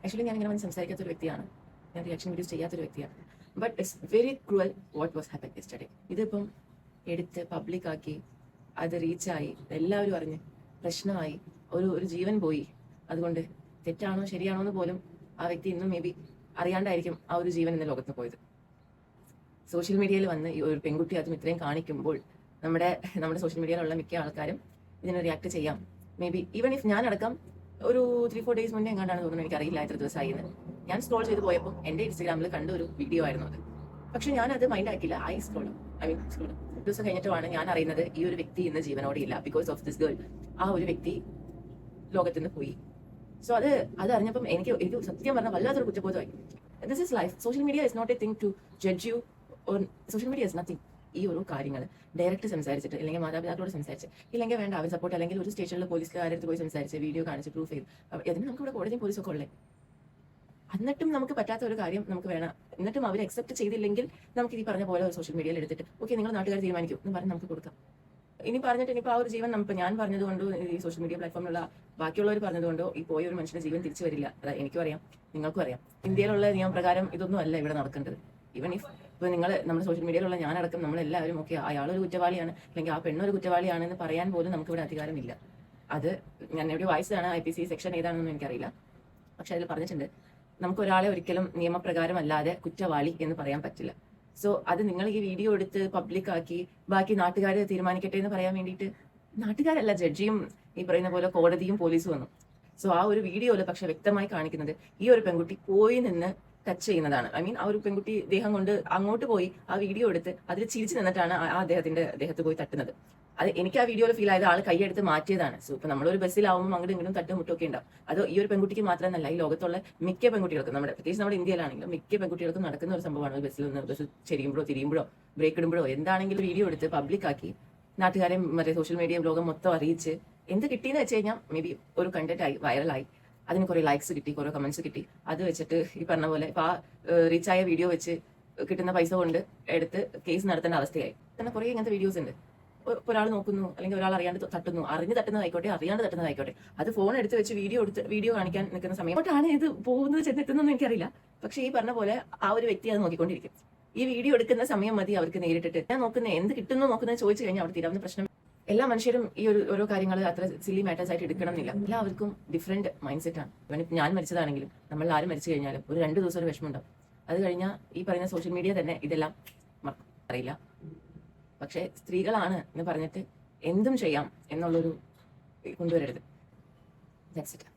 Actually ഞാൻ ഇങ്ങനെ സംസാരിക്കാത്തൊരു വ്യക്തിയാണ്, ഞാൻ റിയാക്ഷൻ വീഡിയോസ് ചെയ്യാത്തൊരു വ്യക്തിയാണ്. But it's very cruel what was happen yesterday. ഇതിപ്പം എടുത്ത് പബ്ലിക്കാക്കി, അത് റീച്ചായി, എല്ലാവരും അറിഞ്ഞ് പ്രശ്നമായി, ഒരു ജീവൻ പോയി. അതുകൊണ്ട് തെറ്റാണോ ശരിയാണോ എന്ന് പോലും ആ വ്യക്തി ഇന്നും മേ ബി അറിയാണ്ടായിരിക്കും ആ ഒരു ജീവൻ എന്ന ലോകത്ത് പോയത്. സോഷ്യൽ മീഡിയയിൽ വന്ന് ഈ ഒരു പെൺകുട്ടി അതും ഇത്രയും കാണിക്കുമ്പോൾ നമ്മുടെ സോഷ്യൽ മീഡിയയിലുള്ള മിക്ക ആൾക്കാരും ഇതിനെ റിയാക്ട് ചെയ്യാം. മേ ബി ഈവൻ ഇഫ് ഞാനടക്കം ഒരു 3-4 ഡേയ്സ് മുന്നേ എങ്ങാണ്ടാണ് തോന്നുന്നത്, എനിക്കറിയില്ല എത്ര ദിവസമായി എന്ന്. ഞാൻ സ്ക്രോൾ ചെയ്ത് പോയപ്പോൾ എൻ്റെ ഇൻസ്റ്റാഗ്രാമിൽ കണ്ട ഒരു വീഡിയോ ആയിരുന്നു അത്. പക്ഷെ ഞാനത് മൈൻഡ് ആക്കില്ല. സ്ക്രോൾ ദിവസം കഴിഞ്ഞിട്ടുമാണ് ഞാൻ അറിയുന്നത് ഈ ഒരു വ്യക്തി ഇന്ന് ജീവനോടെ ഇല്ല. ബിക്കോസ് ഓഫ് ദിസ് ഗേൾ ആ ഒരു വ്യക്തി ലോകത്ത് നിന്ന് പോയി. സോ അത് അറിഞ്ഞപ്പം എനിക്ക് സത്യം പറഞ്ഞാൽ വല്ലാത്തൊരു കുറ്റബോധമായി. This is life. Social media is not a thing to judge you. Social media is nothing. ഈ ഒരു കാര്യങ്ങൾ ഡയറക്റ്റ് സംസാരിച്ചിട്ട്, അല്ലെങ്കിൽ മാതാപിതാക്കളോട് സംസാരിച്ച്, ഇല്ലെങ്കിൽ വേണ്ട അവർ സപ്പോർട്ട്, അല്ലെങ്കിൽ ഒരു സ്റ്റേഷനിൽ പോലീസുകാരുടെ പോയി സംസാരിച്ച് വീഡിയോ കാണിച്ച് പ്രൂഫ് ചെയ്ത്, അതിന് നമുക്ക് ഇവിടെ കോടതിയും പോലീസൊക്കെ ഉള്ളേ. എന്നിട്ടും നമുക്ക് പറ്റാത്ത ഒരു കാര്യം നമുക്ക് വേണം. എന്നിട്ടും അവർ അക്സെപ്റ്റ് ചെയ്തില്ലെങ്കിൽ നമുക്ക് ഈ പറഞ്ഞ പോലെ ഒരു സോഷ്യൽ മീഡിയയിൽ എടുത്തിട്ട് ഓക്കെ നിങ്ങൾ നാട്ടുകാർ തീരുമാനിക്കും എന്ന് പറഞ്ഞ് നമുക്ക് കൊടുക്കാം. ഇനി പറഞ്ഞിട്ട് ഇനിയിപ്പോൾ ആ ഒരു ജീവൻ നമുക്ക്, ഞാൻ പറഞ്ഞതുകൊണ്ടോ ഈ സോഷ്യൽ മീഡിയ പ്ലാറ്റ്ഫോമിലുള്ള ബാക്കിയുള്ളവർ പറഞ്ഞതുകൊണ്ടോ ഈ പോയ ഒരു മനുഷ്യന്റെ ജീവൻ തിരിച്ചു വരില്ല. അതായത് എനിക്കും അറിയാം, നിങ്ങൾക്കും അറിയാം. ഇന്ത്യയിലുള്ള നിയമപ്രകാരം ഇതൊന്നും അല്ല ഇവിടെ നടക്കേണ്ടത്. ഈവൻ ഇപ്പോൾ നിങ്ങൾ നമ്മുടെ സോഷ്യൽ മീഡിയയിലുള്ള ഞാനടക്കം നമ്മളെല്ലാവരും ഓക്കെ അയാളൊരു കുറ്റവാളിയാണ്, അല്ലെങ്കിൽ ആ പെണ്ണൊരു കുറ്റവാളിയാണെന്ന് പറയാൻ പോലും നമുക്കിവിടെ അധികാരമില്ല. അത് ഞാൻ എവിടെ വായിച്ചതാണ്, IPC സെക്ഷൻ ഏതാണെന്നൊന്നും എനിക്കറിയില്ല. പക്ഷെ അതിൽ പറഞ്ഞിട്ടുണ്ട് നമുക്ക് ഒരാളെ ഒരിക്കലും നിയമപ്രകാരം അല്ലാതെ കുറ്റവാളി എന്ന് പറയാൻ പറ്റില്ല. സോ അത് നിങ്ങൾ ഈ വീഡിയോ എടുത്ത് പബ്ലിക്കാക്കി ബാക്കി നാട്ടുകാർ തീരുമാനിക്കട്ടെ എന്ന് പറയാൻ വേണ്ടിയിട്ട് നാട്ടുകാരല്ല, ജഡ്ജിയും ഈ പറയുന്ന പോലെ കോടതിയും പോലീസും വന്നു. സോ ആ ഒരു വീഡിയോയിൽ പക്ഷെ വ്യക്തമായി കാണിക്കുന്നത് ഈ ഒരു പെൺകുട്ടി പോയി നിന്ന് ടച്ച് ചെയ്യുന്നതാണ്. ആ ഒരു പെൺകുട്ടി ദേഹം കൊണ്ട് അങ്ങോട്ട് പോയി ആ വീഡിയോ എടുത്ത് അതിൽ ചിരിച്ചു നിന്നിട്ടാണ് ആ ദേഹത്ത് പോയി തട്ടുന്നത്. അത് എനിക്ക് ആ വീഡിയോയിൽ ഫീൽ ആയത് ആൾ കൈയെടുത്ത് മാറ്റിയതാണ്. സോ ഇപ്പൊ നമ്മളൊരു ബസ്സിലാവുമ്പോൾ അങ്ങോട്ടും ഇങ്ങോട്ടും തട്ടും മുട്ടൊക്കെ ഉണ്ടാവും. അത് ഈ ഒരു പെൺകുട്ടിക്ക് മാത്രമല്ല, ഈ ലോകത്തുള്ള മിക്ക പെൺകുട്ടികൾക്കും, പ്രത്യേകിച്ച് നമ്മുടെ ഇന്ത്യയിലാണെങ്കിലും മിക്ക പെൺകുട്ടികൾക്കും നടക്കുന്ന ഒരു സംഭവമാണ്. ബസ്സിൽ നിന്ന് ബസ് ചെരിയുമ്പോഴോ തിരിയുമ്പോഴോ ബ്രേക്ക് ഇടുമ്പോഴോ എന്താണെങ്കിലും വീഡിയോ എടുത്ത് പബ്ലിക്കാക്കി നാട്ടുകാരെ സോഷ്യൽ മീഡിയ ലോകം മൊത്തം അറിയിച്ച് എന്ത് കിട്ടിയെന്ന് വെച്ച് കഴിഞ്ഞാൽ മേ ബി ഒരു കണ്ടന്റായി വൈറലായി, അതിന് കുറെ ലൈക്സ് കിട്ടി, കുറെ കമന്റ്സ് കിട്ടി. അത് വെച്ചിട്ട് ഈ പറഞ്ഞ പോലെ ഇപ്പൊ ആ റീച്ചായ വീഡിയോ വെച്ച് കിട്ടുന്ന പൈസ കൊണ്ട് എടുത്ത് കേസ് നടത്തേണ്ട അവസ്ഥയായി. തന്നെ കുറെ ഇങ്ങനത്തെ വീഡിയോസ് ഉണ്ട്. ഒരാൾ നോക്കുന്നു, അല്ലെങ്കിൽ ഒരാൾ അറിയാണ്ട് തട്ടുന്നു, അറിഞ്ഞ് തട്ടുന്നതായിക്കോട്ടെ അറിയാണ്ട് തട്ടുന്നതായിക്കോട്ടെ, അത് ഫോൺ എടുത്ത് വെച്ച് വീഡിയോ കാണിക്കാൻ നിൽക്കുന്ന സമയത്താണ് ഇത് പോകുന്നത് ചെന്നെത്തുന്നതെന്ന് എനിക്കറിയില്ല. പക്ഷെ ഈ പറഞ്ഞ പോലെ ആ ഒരു വ്യക്തി അത് നോക്കിക്കൊണ്ടിരിക്കും. ഈ വീഡിയോ എടുക്കുന്ന സമയം മതി അവർക്ക് നേരിട്ടിട്ട് ഞാൻ നോക്കുന്നത് എന്ത് കിട്ടുന്നു നോക്കുന്നത് ചോദിച്ചു കഴിഞ്ഞാൽ അവിടെ തീരാവുന്ന പ്രശ്നം. എല്ലാ മനുഷ്യരും ഈ ഓരോ കാര്യങ്ങൾ അത്ര സില്ലി മാറ്റേഴ്സ് ആയിട്ട് എടുക്കണം എന്നില്ല. എല്ലാവർക്കും ഡിഫറെന്റ് മൈൻഡ് സെറ്റ് ആണ്. ഞാൻ മരിച്ചതാണെങ്കിലും നമ്മൾ ആരും മരിച്ചു കഴിഞ്ഞാലും ഒരു 2 ദിവസം ഒരു വിഷമം ഉണ്ടാവും. അത് കഴിഞ്ഞാൽ ഈ പറയുന്ന സോഷ്യൽ മീഡിയ തന്നെ ഇതെല്ലാം അറിയില്ല. പക്ഷെ സ്ത്രീകളാണ് എന്ന് പറഞ്ഞിട്ട് എന്തും ചെയ്യാം എന്നുള്ളൊരു കൊണ്ടുവരരുത്. That's it.